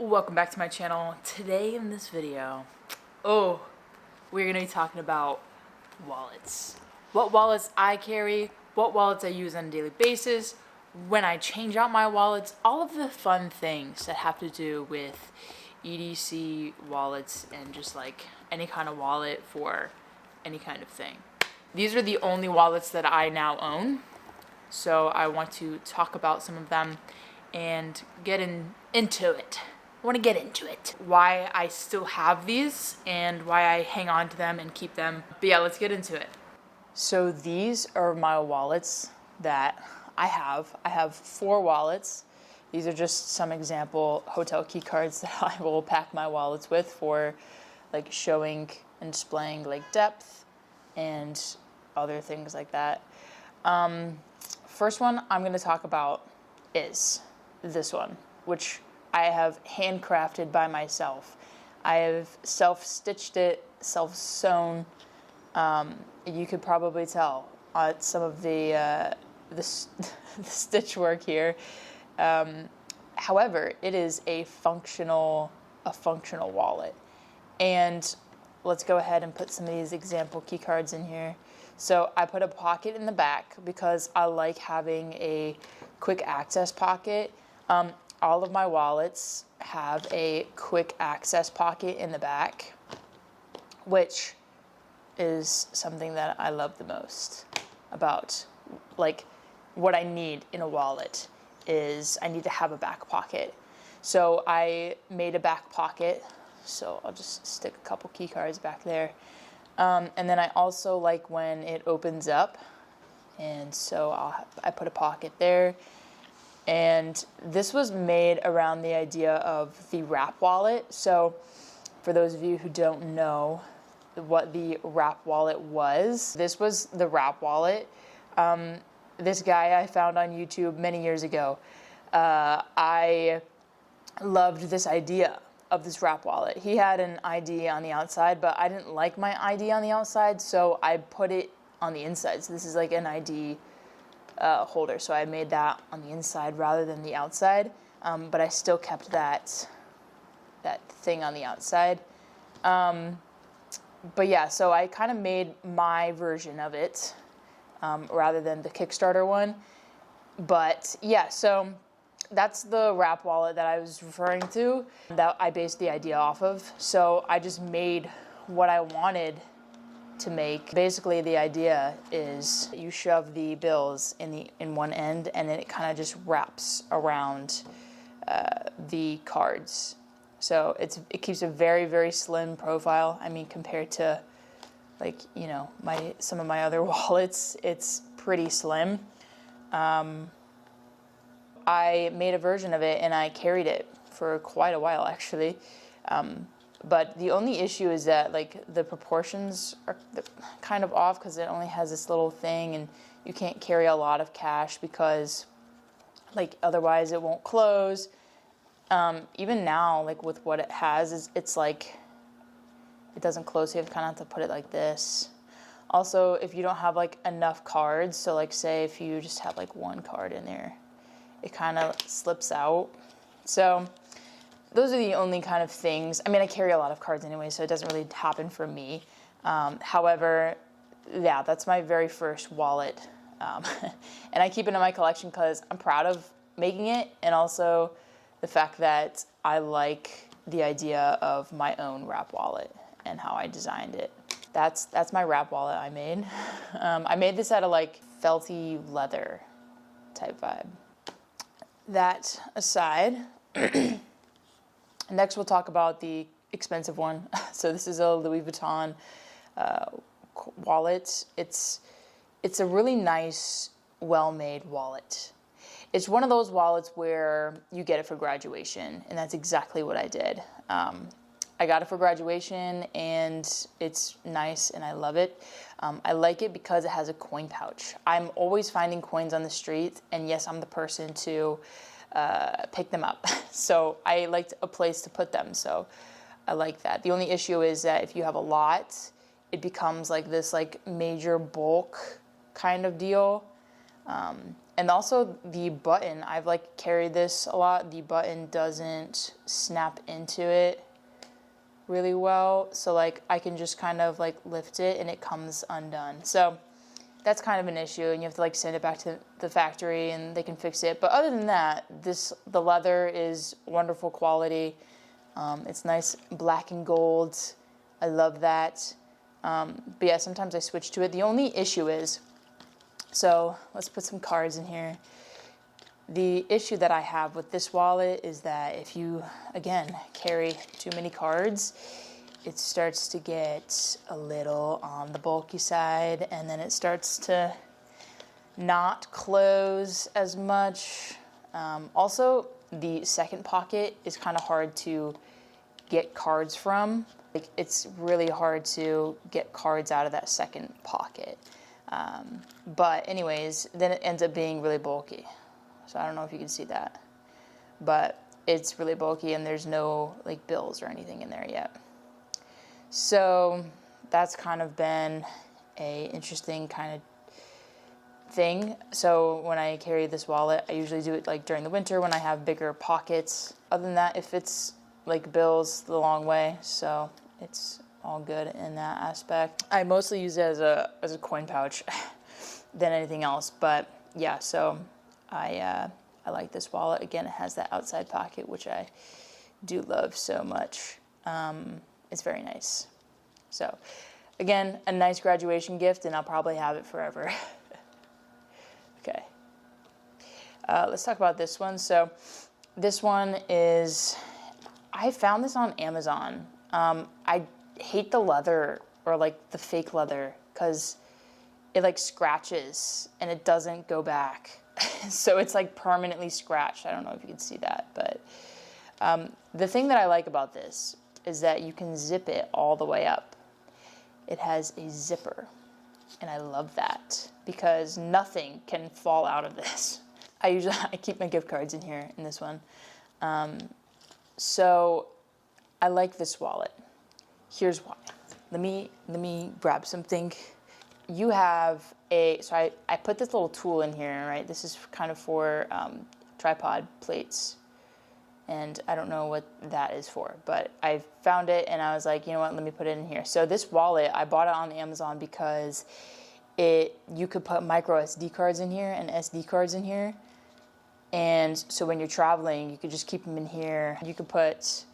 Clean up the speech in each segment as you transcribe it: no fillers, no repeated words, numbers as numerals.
Welcome back to my channel. Today in this video, we're going to be talking about wallets. What wallets I carry, what wallets I use on a daily basis, when I change out my wallets, all of the fun things that have to do with EDC wallets and just like any kind of wallet for any kind of thing. These are the only wallets that I now own, so I want to talk about some of them and get into it. I want to get into it. Why I still have these and why I hang on to them and keep them. But yeah, let's get into it. So these are my wallets that I have. I have 4 wallets. These are just some example hotel key cards that I will pack my wallets with for like showing and displaying like depth and other things like that. First one I'm going to talk about is this one, which I have handcrafted by myself. I have self-stitched it, self-sewn. You could probably tell some of the stitch work here. However, it is a functional wallet. And let's go ahead and put some of these example key cards in here. So I put a pocket in the back because I like having a quick access pocket. All of my wallets have a quick access pocket in the back, which is something that I love the most about, like, what I need in a wallet is I need to have a back pocket. So I made a back pocket, so I'll just stick a couple key cards back there. And then I also like when it opens up, and so I put a pocket there. And this was made around the idea of the wrap wallet. So for those of you who don't know what the wrap wallet was, this was the wrap wallet. This guy I found on YouTube many years ago. I loved this idea of this wrap wallet. He had an ID on the outside, but I didn't like my ID on the outside, so I put it on the inside. So this is like an ID holder, so I made that on the inside rather than the outside, but I still kept that thing on the outside. But yeah, so I kind of made my version of it rather than the Kickstarter one. But yeah, so that's the wrap wallet that I was referring to, that I based the idea off of. So I just made what I wanted to make. Basically, the idea is you shove the bills in one end, and then it kind of just wraps around the cards. So it keeps a very, very slim profile. I mean, compared to like, you know, some of my other wallets, it's pretty slim. I made a version of it and I carried it for quite a while, actually. But the only issue is that like the proportions are kind of off because it only has this little thing, and you can't carry a lot of cash because like otherwise it won't close. Even now, like with what it has, it's like it doesn't close, so you kind of have to put it like this. Also, if you don't have like enough cards, so like say if you just have like one card in there, it kind of slips out. So those are the only kind of things. I mean, I carry a lot of cards anyway, so it doesn't really happen for me. However, yeah, that's my very first wallet. And I keep it in my collection because I'm proud of making it, and also the fact that I like the idea of my own wrap wallet and how I designed it. That's my wrap wallet I made. I made this out of like felty leather type vibe. That aside, next we'll talk about the expensive one. So this is a Louis Vuitton wallet. It's a really nice, well-made wallet. It's one of those wallets where you get it for graduation, and that's exactly what I did. I got it for graduation, and it's nice, and I love it. I like it because it has a coin pouch. I'm always finding coins on the street, and yes, I'm the person to pick them up. So I liked a place to put them, so I like that. The only issue is that if you have a lot, it becomes like this like major bulk kind of deal. And also the button, I've like carried this a lot. The button doesn't snap into it really well. So like I can just kind of like lift it and it comes undone. So that's kind of an issue, and you have to like send it back to the factory and they can fix it. But other than that, the leather is wonderful quality. It's nice black and gold. I love that. But yeah, sometimes I switch to it. The only issue is, so let's put some cards in here. The issue that I have with this wallet is that if you, again, carry too many cards, it starts to get a little on the bulky side, and then it starts to not close as much. Also, the second pocket is kind of hard to get cards from. Like, it's really hard to get cards out of that second pocket. But anyways, then it ends up being really bulky. So I don't know if you can see that, but it's really bulky and there's no like bills or anything in there yet. So that's kind of been a interesting kind of thing. So when I carry this wallet, I usually do it like during the winter when I have bigger pockets. Other than that, it fits like bills the long way, so it's all good in that aspect. I mostly use it as a coin pouch than anything else, but yeah, so I like this wallet. Again, it has that outside pocket, which I do love so much. It's very nice. So again, a nice graduation gift, and I'll probably have it forever. Okay. Let's talk about this one. So this one is, I found this on Amazon. I hate the leather, or like the fake leather, because it like scratches and it doesn't go back. So it's like permanently scratched. I don't know if you can see that, but the thing that I like about this is that you can zip it all the way up. It has a zipper, and I love that because nothing can fall out of this. I keep my gift cards in here in this one. So I like this wallet. Here's why. Let me grab something. You have so I put this little tool in here, right? This is kind of for tripod plates, and I don't know what that is for, but I found it and I was like, you know what, let me put it in here. So this wallet, I bought it on Amazon because you could put micro SD cards in here and SD cards in here, and so when you're traveling, you could just keep them in here. You could put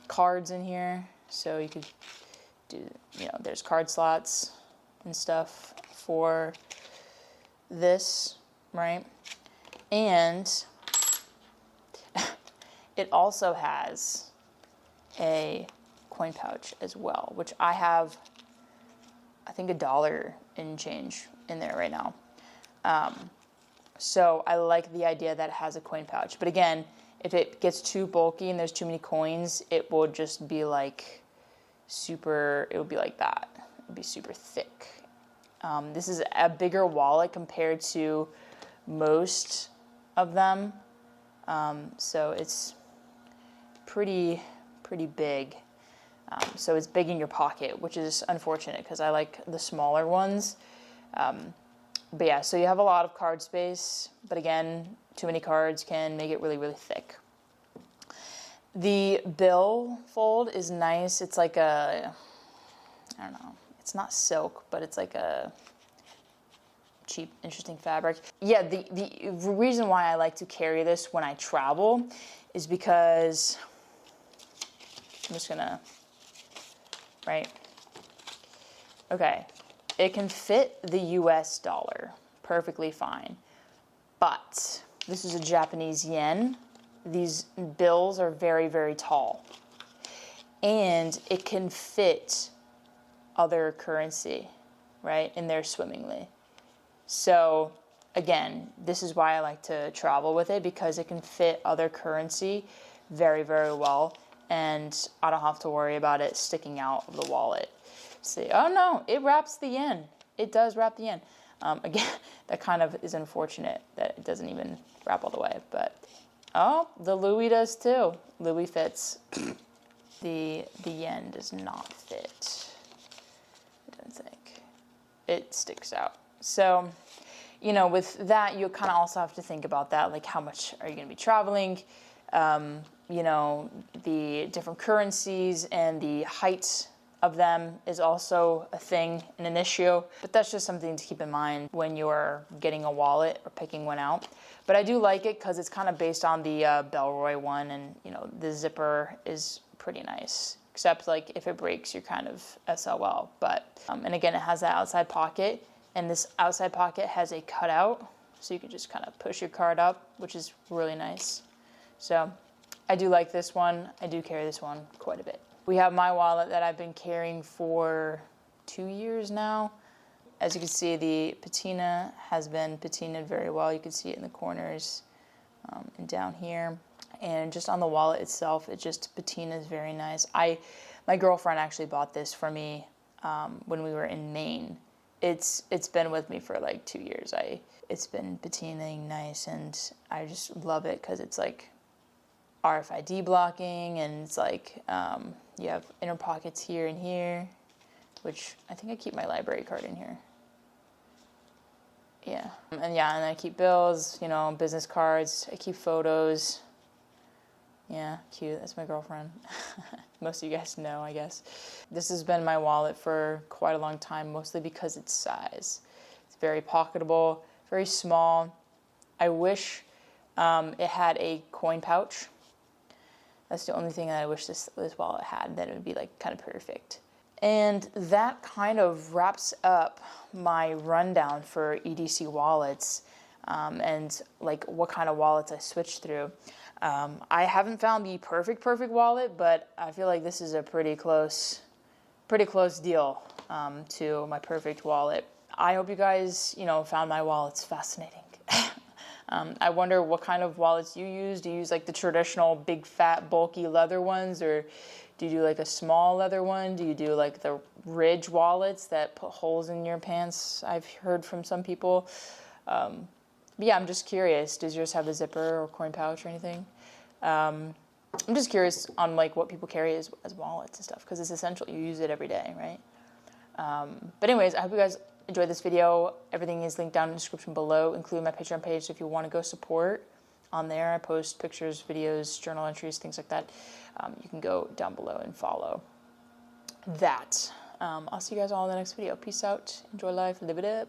cards in here, so you could do, there's card slots and stuff for this, right? And it also has a coin pouch as well, which I have, I think, $1 in change in there right now. So I like the idea that it has a coin pouch. But again, if it gets too bulky and there's too many coins, it will just be like it would be like that. It would be super thick. This is a bigger wallet compared to most of them. So it's pretty big. So it's big in your pocket, which is unfortunate because I like the smaller ones. But yeah, so you have a lot of card space, but again, too many cards can make it really, really thick. The bill fold is nice. It's like I don't know, it's not silk, but it's like a cheap, interesting fabric. Yeah, the reason why I like to carry this when I travel is because I'm just gonna, right? Okay, it can fit the US dollar perfectly fine, but this is a Japanese yen. These bills are very, very tall, and it can fit other currency, right, in there swimmingly. So again, this is why I like to travel with it, because it can fit other currency very, very well, and I don't have to worry about it sticking out of the wallet. See, oh no, it wraps the yen. It does wrap the yen. Again, that kind of is unfortunate that it doesn't even wrap all the way, but oh, the Louis does too. Louis fits. The yen does not fit. I don't think. It sticks out. So you know, with that, you kind of also have to think about that, like how much are you going to be traveling, you know, the different currencies and the height of them is also a thing and an issue, but that's just something to keep in mind when you're getting a wallet or picking one out. But I do like it because it's kind of based on the Bellroy one, and you know, the zipper is pretty nice, except like if it breaks, you're kind of SOL. But and again, it has that outside pocket, and this outside pocket has a cutout, so you can just kind of push your card up, which is really nice. So I do like this one. I do carry this one quite a bit. We have my wallet that I've been carrying for 2 years now. As you can see, the patina has been patinaed very well. You can see it in the corners and down here. And just on the wallet itself, it just patinas very nice. My girlfriend actually bought this for me when we were in Maine. It's been with me for like 2 years. It's been patinaing nice, and I just love it because it's like RFID blocking, and it's like you have inner pockets here and here, which I think I keep my library card in here. Yeah, and I keep bills, you know, business cards. I keep photos. Yeah, cute. That's my girlfriend. Most of you guys know, I guess. This has been my wallet for quite a long time, mostly because its size. It's very pocketable, very small. I wish it had a coin pouch. That's the only thing that I wish this wallet had, that it would be like kind of perfect. And that kind of wraps up my rundown for EDC Wallets and like what kind of wallets I switched through. I haven't found the perfect wallet, but I feel like this is a pretty close deal to my perfect wallet. I hope you guys, you know, found my wallets fascinating. I wonder what kind of wallets you use. Do you use like the traditional big fat bulky leather ones, or do you do like a small leather one? Do you do like the ridge wallets that put holes in your pants? I've heard from some people. But yeah, I'm just curious. Does yours have a zipper or coin pouch or anything? I'm just curious on like what people carry as wallets and stuff, because it's essential. You use it every day, right? But anyways, I hope you guys enjoyed this video. Everything is linked down in the description below, including my Patreon page. So if you want to go support on there, I post pictures, videos, journal entries, things like that. You can go down below and follow that. I'll see you guys all in the next video. Peace out. Enjoy life. Live it up.